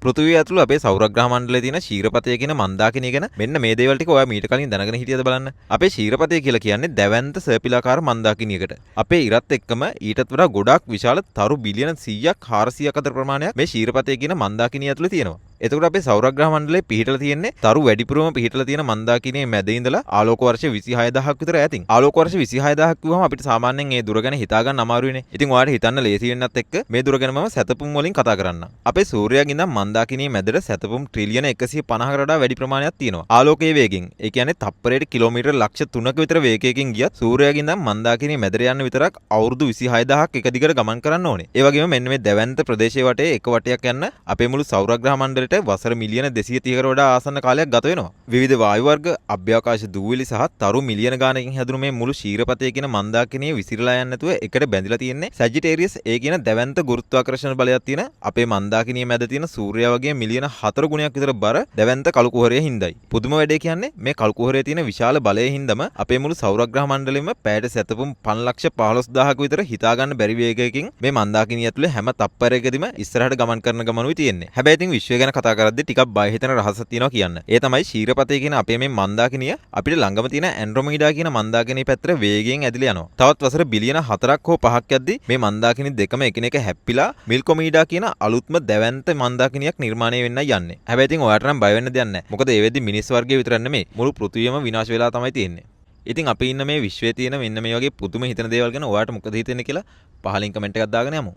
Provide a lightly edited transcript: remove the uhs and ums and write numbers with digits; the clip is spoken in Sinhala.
පෘථිවිය ඇතුළු අපේ සෞරග්‍රහ මණ්ඩලයේ තියෙන ක්ෂීරපතය කියන මන්දාකිනිය ගැන මෙන්න මේ දේවල් ටික ඔයා මීට කලින් දැනගෙන හිටියද බලන්න. අපේ ක්ෂීරපතය කියලා කියන්නේ දැවැන්ත සර්පිලාකාර මන්දාකිනියකට. අපේ ඉරත් එක්කම ඊටත් වඩා ගොඩාක් විශාල තරු බිලියන 100ක් 400ක් අතර ප්‍රමාණයක් මේ ක්ෂීරපතය කියන මන්දාකිනිය ඇතුළේ තියෙනවා. එතකොට අපේ සෞරග්‍රහ මණ්ඩලයේ පිහිටලා තියෙන්නේ තරු වැඩිපුරම පිහිටලා තියෙන මන්දාකිනියේ මැද ඉඳලා ආලෝක වර්ෂ 26000ක් විතර ඈතින්. ආලෝක වර්ෂ 26000ක් කිව්වම අපිට සාමාන්‍යයෙන් ඒ දුර ගැන හිතා ගන්න අමාරුයිනේ. ඉතින් ඔයාලට හිතන්න ලේසි වෙන්නත් එක්ක මේ දුර ගැන මම සැතපුම් වලින් කතා කරන්නම්. අපේ සූර්යයාගේ ඉඳන් මන්දාකිනියේ මැදට සැතපුම් ට්‍රිලියන 150කට වඩා වැඩි ප්‍රමාණයක් තියෙනවා. ආලෝකයේ වේගෙන්. ඒ කියන්නේ තප්පරයට කිලෝමීටර් ලක්ෂ 3ක විතර වේගයකින් ගියත් සූර්යයාගේ ඉඳන් මන්දාකිනියේ මැදට යන්න විතරක් අවුරුදු 26000ක් එක දිගට ගමන් කරන්න ඕනේ. ඒ වගේම මෙන්න මේ දැවැන්ත ප්‍රදේශයේ වටේ එක වටයක් යන්න අපේ මුළු සෞරග්‍රහ මණ්ඩලයට වසර මිලියන 230කට වඩා ආසන්න කාලයක් ගත වෙනවා. විවිධ වායු වර්ග, අභ්‍යවකාශ දූවිලි සහ තරු මිලියන ගානකින් හැදුණු මේ මුළු ක්ෂීරපතය කියන මන්දාකිනිය විසිරලා යන්නේ නැතුව එකට බැඳිලා තියෙන්නේ සැජිටේරියස් ඒ කියන දැවැන්ත ගුරුත්වාකර්ෂණ බලයක් තියෙන අපේ මන්දාකිනිය මැද තියෙන සූර්යයා වගේ මිලියන 4 ගුණයක් විතර බර දැවැන්ත කළු කුහරයේ හින්දායි. පුදුම වැඩේ කියන්නේ මේ කළු කුහරයේ තියෙන විශාල බලයේ හින්දාම අපේ මුළු සෞරග්‍රහ මණ්ඩලෙම පැයට සැතපුම් 515000ක විතර හිතා ගන්න බැරි වේගයකින් මේ මන්දාකිනිය ඇතුලේ හැම තප්පරයකදීම ඉස්සරහට ගමන් කරන ගමනුයි තියෙන්නේ. හැබැයි ඉතින් විශ්වය ගැන කතා කරද්දී ටිකක් බය හිතෙන රහසක් තියෙනවා කියන්න. ඒ තමයි ක්ෂීරපතය කියන අපේ මේ මන්දාකිනිය අපිට ළඟම තියෙන ඇන්ඩ්‍රොමීඩා කියන මන්දාකිනිය පැත්තට වේගයෙන් ඇදිලා යනවා. තවත් වසර බිලියන 4ක් හෝ 5ක් යද්දී මේ මන්දාකිනි දෙකම එකිනෙක හැප්පිලා මිල්කොමීඩා කියන අලුත්ම දැවැන්ත මන්දාකිනියක් නිර්මාණය වෙන්නයි යන්නේ. හැබැයි ඉතින් ඔයාලට නම් බය වෙන්න දෙයක් නැහැ. මොකද ඒ වෙද්දි මිනිස් වර්ගය විතරක් නෙමෙයි මුළු පෘථිවියම විනාශ වෙලා තමයි තියෙන්නේ. ඉතින් අපි ඉන්න මේ විශ්වයේ තියෙන මෙන්න මේ වගේ පුදුම හිතන දේවල් ගැන ඔයාලට මොකද හිතෙන්නේ කියලා පහලින් කමෙන්ට් එකක් දාගෙන යමු.